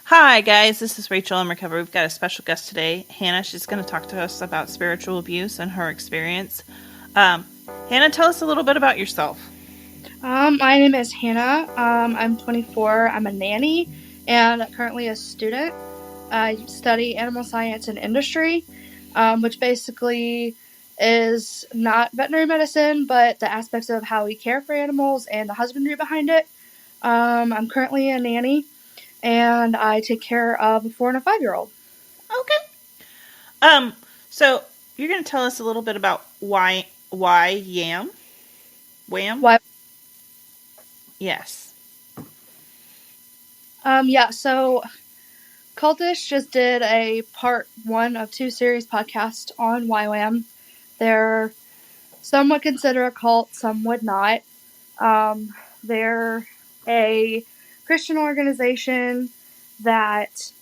Hi, guys. This is Rachel in Recovery. We've got a special guest today, Hannah. She's going to talk to us about spiritual abuse and her experience. Hannah, tell us a little bit about yourself. My name is Hannah. I'm 24. I'm a nanny and currently a student. I study animal science and industry, which basically is not veterinary medicine, but the aspects of how we care for animals and the husbandry behind it. I'm currently a nanny, and I take care of a 4 and a 5-year-old. Okay. So you're going to tell us a little bit about YWAM? Wham? Why? Yes. So Cultish just did a part 1 of 2 series podcast on YWAM. Some would consider a cult, some would not. They're a Christian organization that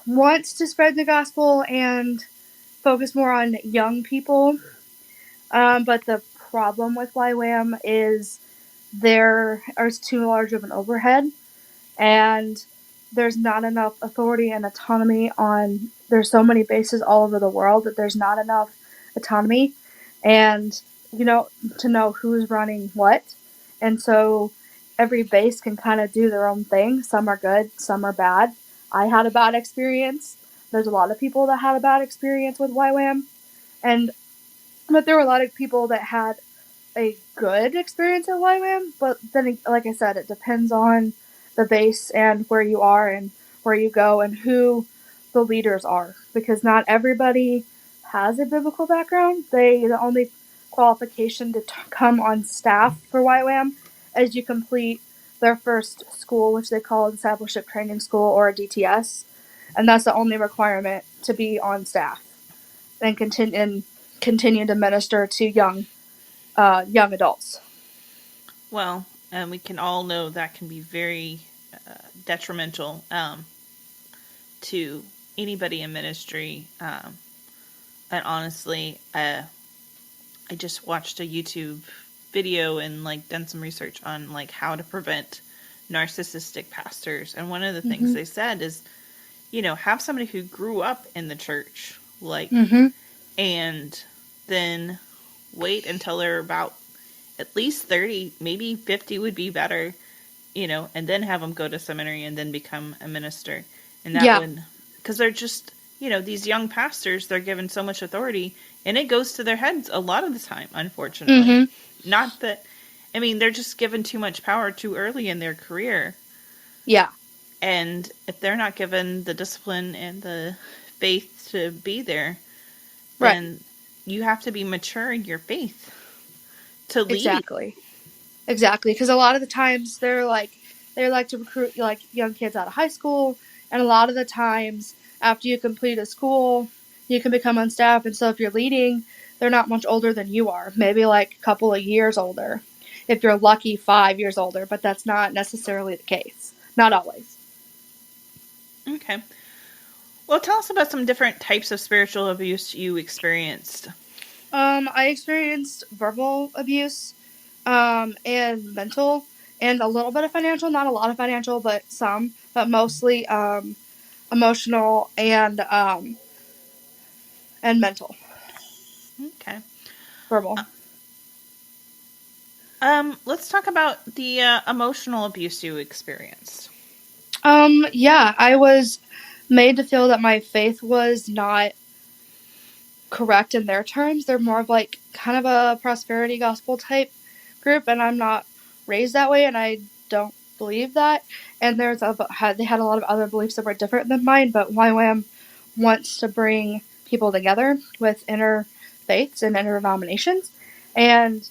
wants to spread the gospel and focus more on young people. But the problem with YWAM is there is too large of an overhead, and there's not enough authority and autonomy there's so many bases all over the world that there's not enough autonomy and to know who's running what. And so every base can kind of do their own thing. Some are good, some are bad. I had a bad experience. There's a lot of people that had a bad experience with YWAM, but there were a lot of people that had a good experience at YWAM. But then, like I said, it depends on the base and where you are and where you go and who the leaders are, because not everybody has a biblical background. The only qualification to come on staff for YWAM is you complete their first school, which they call Discipleship Training School, or a DTS, and that's the only requirement to be on staff and continue to minister to young adults. Well, we can all know that can be very detrimental to anybody in ministry. And honestly, I just watched a YouTube video and done some research on how to prevent narcissistic pastors. And one of the things they said is, have somebody who grew up in the church, and then wait until they're about at least 30, maybe 50 would be better, and then have them go to seminary and then become a minister. And that would, because they're just, these young pastors, they're given so much authority and it goes to their heads a lot of the time, unfortunately. Not that, they're just given too much power too early in their career. Yeah. And if they're not given the discipline and the faith to be there, then you have to be mature in your faith to lead. Exactly. Because a lot of the times they like to recruit young kids out of high school, and a lot of the times after you complete a school, you can become on staff. And so if you're leading, they're not much older than you are, maybe a couple of years older. If you're lucky, 5 years older, but that's not necessarily the case. Not always. Okay. Well, tell us about some different types of spiritual abuse you experienced. I experienced verbal abuse, and mental, and a little bit of financial. Not a lot of financial, but some. But mostly emotional and mental. Okay. Verbal. Let's talk about the emotional abuse you experienced. Yeah, I was made to feel that my faith was not correct in their terms. They're more of kind of a prosperity gospel type group, and I'm not raised that way, and I don't believe that. And they had a lot of other beliefs that were different than mine, but YWAM wants to bring people together with inner faiths and inner denominations, and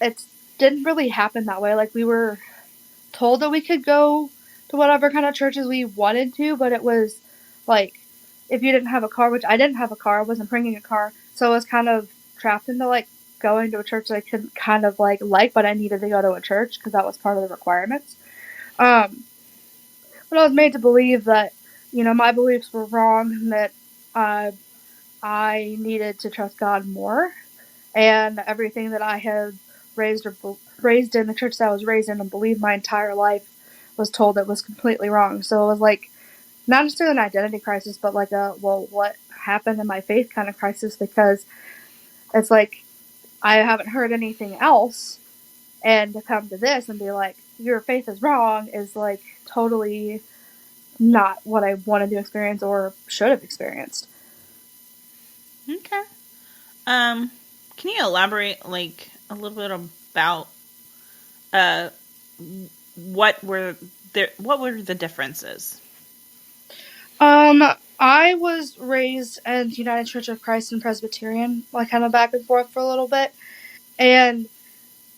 it didn't really happen that way. We were told that we could go to whatever kind of churches we wanted to, but it was if you didn't have a car, which I didn't have a car, I wasn't bringing a car, so I was kind of trapped into going to a church that I couldn't kind of but I needed to go to a church because that was part of the requirements. But I was made to believe that my beliefs were wrong, and that I needed to trust God more, and everything that I had raised in the church that I was raised in and believed my entire life was told it was completely wrong. So it was like not necessarily an identity crisis, but like a, well, what happened in my faith kind of crisis, because it's like I haven't heard anything else, and to come to this and be like, your faith is wrong, is like totally not what I wanted to experience or should have experienced. Okay. Can you elaborate like a little bit about uh what were what were the differences? I was raised in United Church of Christ and Presbyterian, like kind of back and forth for a little bit. And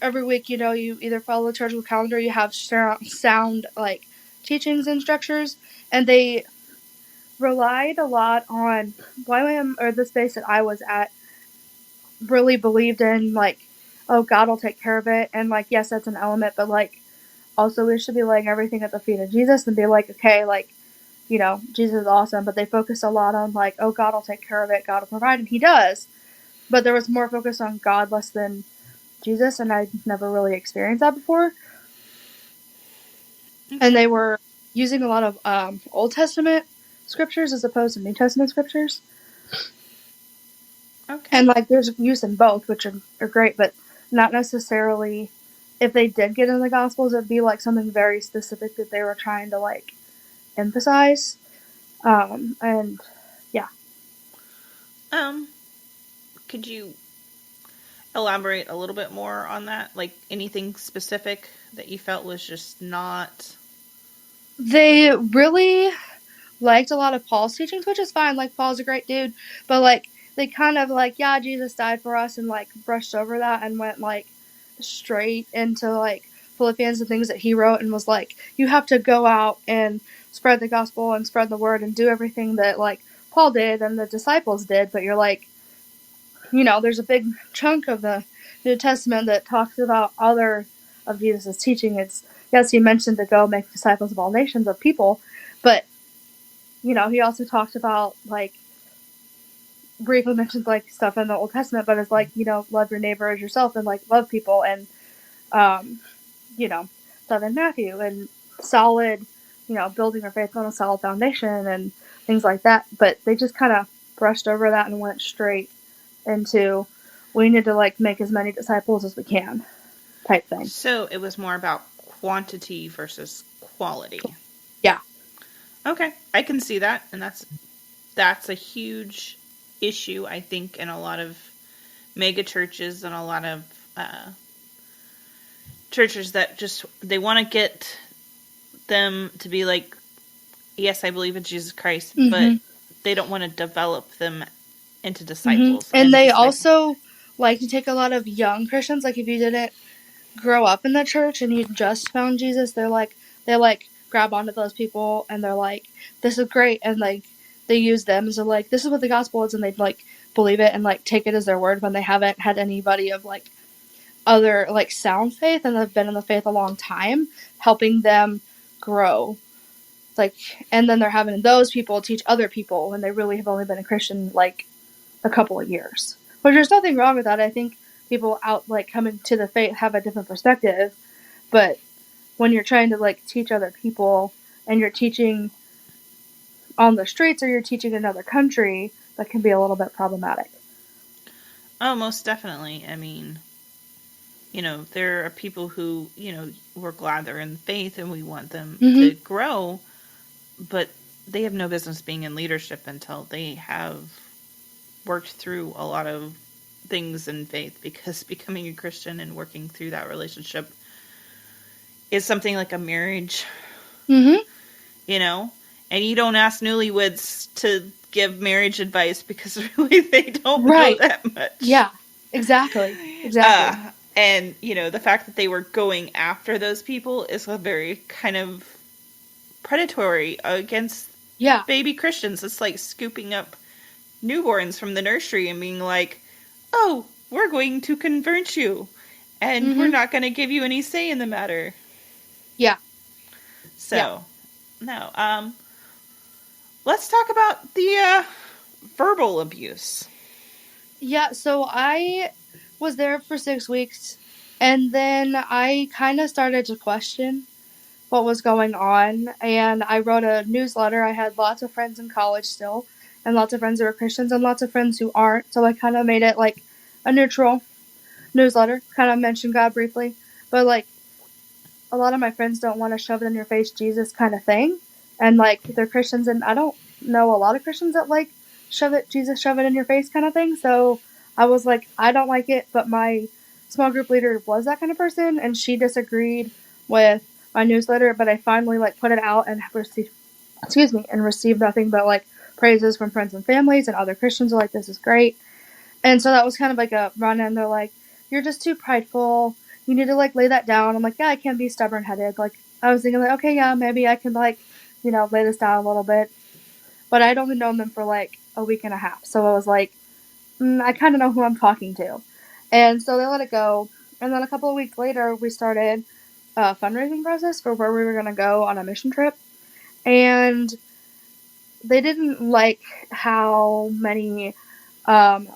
every week, you either follow the liturgical calendar, you have sound like teachings and structures, and they relied a lot on YWAM, or the space that I was at, really believed in like, oh, God will take care of it, and like, yes, that's an element, but like, also we should be laying everything at the feet of Jesus and be like, okay, like, Jesus is awesome, but they focus a lot on like, oh, God will take care of it, God will provide, and He does. But there was more focus on God, less than Jesus, and I never really experienced that before. Okay. And they were using a lot of Old Testament scriptures as opposed to New Testament scriptures. Okay. And like, there's use in both, which are great, but not necessarily. If they did get in the Gospels, it'd be like something very specific that they were trying to like emphasize. And yeah. Um, could you elaborate a little bit more on that? Like anything specific that you felt was just not. They really liked a lot of Paul's teachings, which is fine. Like, Paul's a great dude, but like, they kind of like, yeah, Jesus died for us, and like brushed over that and went like straight into like Philippians and things that he wrote, and was like, you have to go out and spread the gospel and spread the word and do everything that like Paul did and the disciples did. But you're like, there's a big chunk of the New Testament that talks about other of Jesus' teaching. It's, yes, he mentioned to go make disciples of all nations of people, but he also talked about like, briefly mentions like stuff in the Old Testament, but it's like, love your neighbor as yourself, and like love people, and um, stuff in Matthew, and solid, building your faith on a solid foundation and things like that. But they just kind of brushed over that and went straight into, we need to like make as many disciples as we can type thing. So it was more about quantity versus quality. Yeah. Okay, I can see that, and that's a huge issue, I think, in a lot of mega churches and a lot of churches that just they want to get them to be like, yes, I believe in Jesus Christ, but they don't want to develop them into disciples. And they also like to take a lot of young Christians. Like, if you didn't grow up in the church and you just found Jesus, they grab onto those people, and they're like, this is great, and like they use them as like, this is what the gospel is, and they'd like believe it and like take it as their word when they haven't had anybody of like other like sound faith and have been in the faith a long time helping them grow. Like, and then they're having those people teach other people when they really have only been a Christian like a couple of years. Which, there's nothing wrong with that. I think people out like coming to the faith have a different perspective, but when you're trying to like teach other people, and you're teaching on the streets or you're teaching in another country, that can be a little bit problematic. Oh, most definitely. I mean, there are people who, we're glad they're in faith and we want them to grow, but they have no business being in leadership until they have worked through a lot of things in faith, because becoming a Christian and working through that relationship is something like a marriage, and you don't ask newlyweds to give marriage advice, because really they don't know that much. Yeah, exactly. And, the fact that they were going after those people is a very kind of predatory against baby Christians. It's like scooping up newborns from the nursery and being like, oh, we're going to convert you, and we're not going to give you any say in the matter. Yeah. So, no. Let's talk about the verbal abuse. Yeah, so I was there for 6 weeks, and then I kind of started to question what was going on, and I wrote a newsletter. I had lots of friends in college still, and lots of friends who are Christians, and lots of friends who aren't. So I kind of made it like a neutral newsletter, kind of mentioned God briefly, but like a lot of my friends don't want to shove it in your face Jesus kind of thing, and like they're Christians, and I don't know a lot of Christians that like shove it in your face kind of thing. So I was like, I don't like it, but my small group leader was that kind of person, and she disagreed with my newsletter, but I finally like put it out and received nothing but like praises from friends and families, and other Christians are like, this is great. And so that was kind of like a run in. They're like, you're just too prideful. You need to like lay that down. I'm like, yeah, I can be stubborn headed. Like I was thinking like, okay, yeah, maybe I can like, lay this down a little bit. But I'd only known them for like a week and a half. So I was like, I kind of know who I'm talking to. And so they let it go. And then a couple of weeks later, we started a fundraising process for where we were going to go on a mission trip. And they didn't like how many on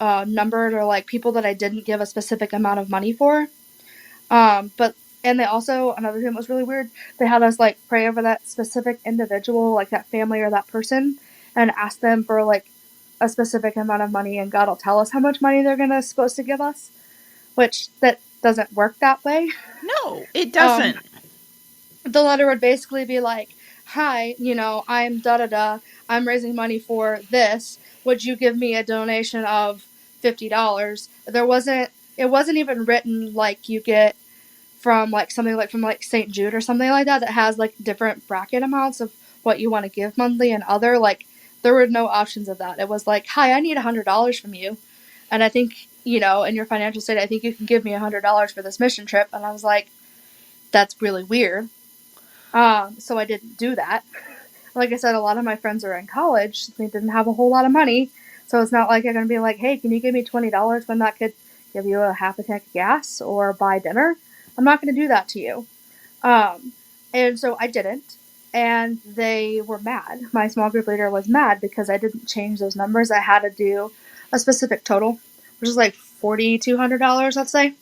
numbered or like people that I didn't give a specific amount of money for. But and they also, another thing that was really weird, they had us like pray over that specific individual, like that family or that person, and ask them for like a specific amount of money, and God will tell us how much money they're supposed to give us, which that doesn't work that way. No, it Um, doesn't. the letter would basically be like, hi, I'm da da da, I'm raising money for this, would you give me a donation of $50? It wasn't even written like you get from like something like from like St. Jude or something like that has like different bracket amounts of what you want to give monthly, and other like there were no options of that. It was like, hi, I need $100 from you, and I think in your financial state, I think you can give me $100 for this mission trip. And I was like, that's really weird. So I didn't do that. Like I said, a lot of my friends are in college. They didn't have a whole lot of money. So it's not like I'm going to be like, hey, can you give me $20 when that could give you a half a tank of gas or buy dinner? I'm not going to do that to you. Um, and so I didn't. And they were mad. My small group leader was mad because I didn't change those numbers. I had to do a specific total, which is like $4,200, let's say.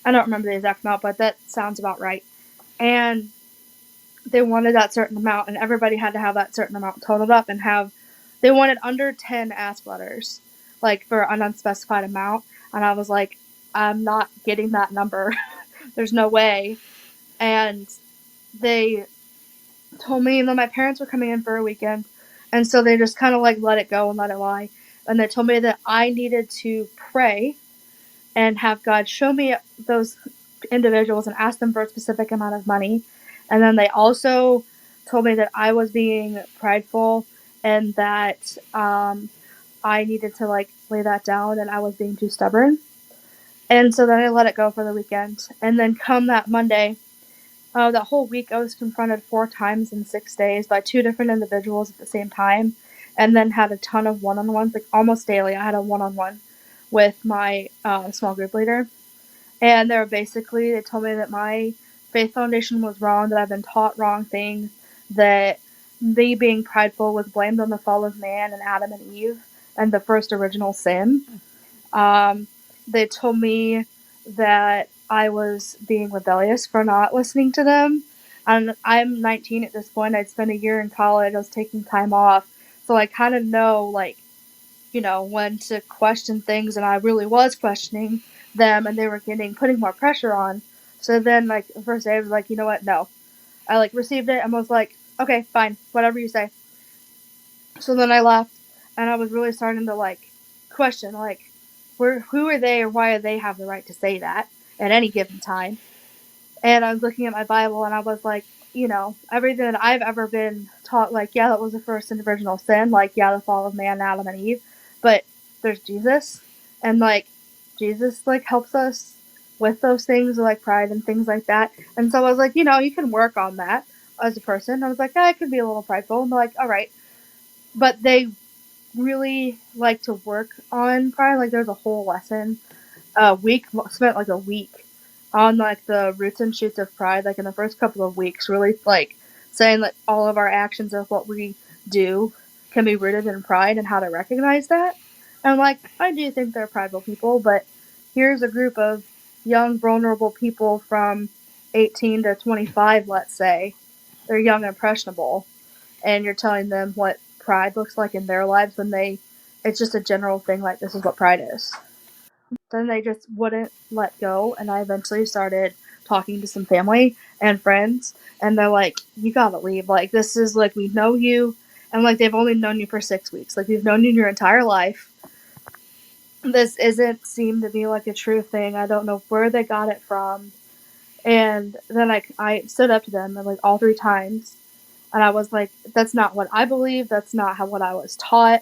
I don't remember the exact amount, but that sounds about right. And they wanted that certain amount, and everybody had to have that certain amount totaled up and they wanted under 10 ask letters, like for an unspecified amount. And I was like, I'm not getting that number. There's no way. And they told me that my parents were coming in for a weekend, and so they just kind of like let it go and let it lie. And they told me that I needed to pray and have God show me those individuals and ask them for a specific amount of money. And then they also told me that I was being prideful, and that I needed to like lay that down, and I was being too stubborn. And so then I let it go for the weekend. And then come that Monday, that whole week I was confronted 4 times in 6 days by 2 different individuals at the same time, and then had a ton of one-on-ones, like almost daily. I had a one-on-one with my small group leader. And they told me that my faith foundation was wrong, that I've been taught wrong things, that me being prideful was blamed on the fall of man and Adam and Eve and the first original sin. Um, they told me that I was being rebellious for not listening to them. And I'm 19 at this point. I'd spent a year in college. I was taking time off. So I kind of know, like, when to question things, and I really was questioning them, and they were putting more pressure on. So then, like, the first day I was like, you know what? No. I, like, received it and was like, okay, fine, whatever you say. So then I left, and I was really starting to, like, question, like, who are they, or why do they have the right to say that at any given time? And I was looking at my Bible, and I was like, everything that I've ever been taught, like, yeah, that was the first and original sin, like, yeah, the fall of man, Adam and Eve, but there's Jesus, and, like, Jesus, like, helps us with those things, like pride and things like that. And so I was like, you can work on that as a person. I was like, I could be a little prideful. And they're like, all right. But they really like to work on pride. Like, there's a whole lesson, spent like a week on like the roots and shoots of pride, like in the first couple of weeks, really like saying that all of our actions of what we do can be rooted in pride and how to recognize that. And like, I do think they're prideful people, but here's a group of young, vulnerable people from 18 to 25, let's say, they're young and impressionable, and you're telling them what pride looks like in their lives when it's just a general thing like this is what pride is. Then they just wouldn't let go, and I eventually started talking to some family and friends, and they're like, you gotta leave. Like, this is like, we know you, and like, they've only known you for 6 weeks. Like, we've known you your entire life. This isn't seem to be like a true thing. I don't know where they got it from. And then I stood up to them like all 3 times, and I was like, that's not what I believe. That's not what I was taught.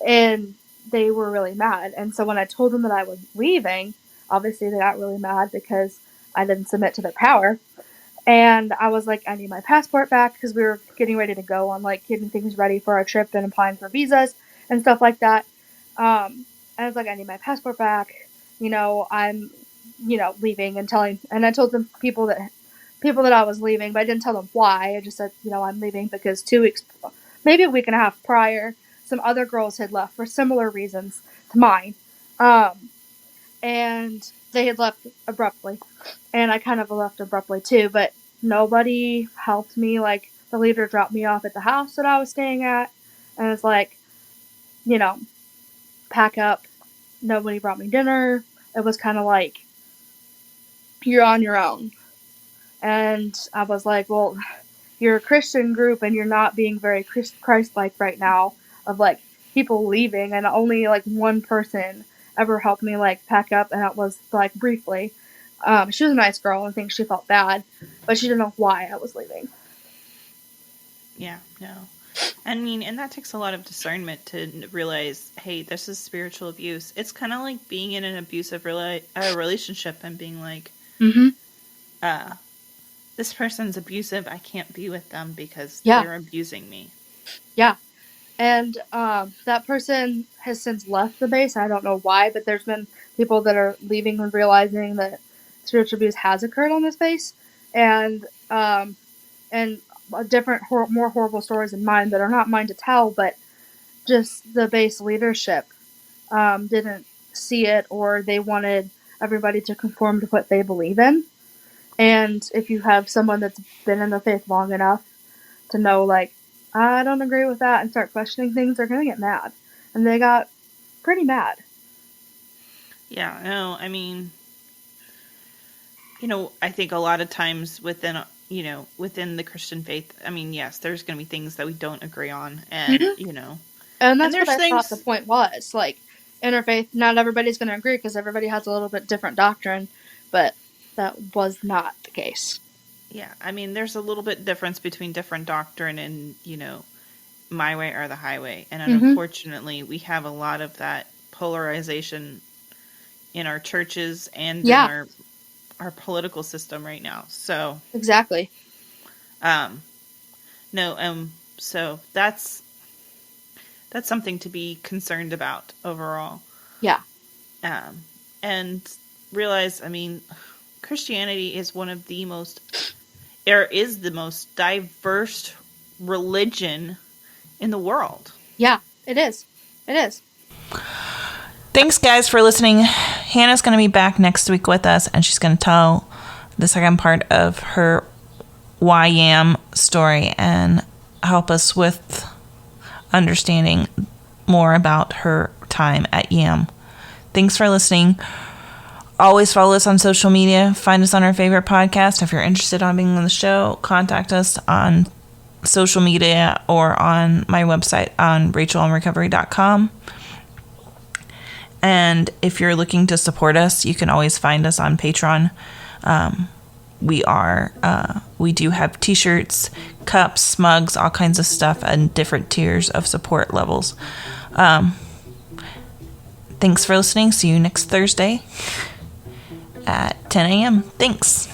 And they were really mad. And so when I told them that I was leaving, obviously they got really mad because I didn't submit to their power. And I was like, I need my passport back, because we were getting ready to go on like getting things ready for our trip and applying for visas and stuff like that. And I was like, I need my passport back. I'm, leaving, and I told them people that I was leaving, but I didn't tell them why. I just said, I'm leaving because 2 weeks, maybe a week and a half prior, some other girls had left for similar reasons to mine. And they had left abruptly. And I kind of left abruptly too, but nobody helped me. Like, the leader dropped me off at the house that I was staying at, and it's like, pack up. Nobody brought me dinner. It was kind of like, you're on your own. And I was like, well, you're a Christian group and you're not being very Christ-like right now, of like people leaving, and only like one person ever helped me like pack up, and it was like briefly. She was a nice girl. I think she felt bad, but she didn't know why I was leaving. Yeah, no. I mean, and that takes a lot of discernment to realize, hey, this is spiritual abuse. It's kind of like being in an abusive relationship and being like, this person's abusive. I can't be with them because they're abusing me. Yeah. And that person has since left the base. I don't know why, but there's been people that are leaving and realizing that spiritual abuse has occurred on this base. And different, more horrible stories than mine that are not mine to tell, but just the base leadership didn't see it, or they wanted everybody to conform to what they believe in. And if you have someone that's been in the faith long enough to know, like, I don't agree with that, and start questioning things, they're going to get mad. And they got pretty mad. Yeah, no, I mean, I think a lot of times within the Christian faith, I mean, yes, there's going to be things that we don't agree on, and, And that's what I thought the point was. Like, interfaith, not everybody's going to agree because everybody has a little bit different doctrine, but that was not the case. Yeah, I mean, there's a little bit difference between different doctrine and, my way or the highway. And unfortunately, we have a lot of that polarization in our churches and in our political system right now. So exactly. So that's something to be concerned about overall. Yeah. And realize, I mean, Christianity is the most diverse religion in the world. Yeah, it is. It is. Thanks, guys, for listening. Hannah's going to be back next week with us, and she's going to tell the second part of her YWAM story and help us with understanding more about her time at YWAM. Thanks for listening. Always follow us on social media. Find us on our favorite podcast. If you're interested in being on the show, contact us on social media or on my website on rachelandrecovery.com. And if you're looking to support us, you can always find us on Patreon. We do have t-shirts, cups, mugs, all kinds of stuff, and different tiers of support levels. Thanks for listening. See you next Thursday at 10 a.m. Thanks.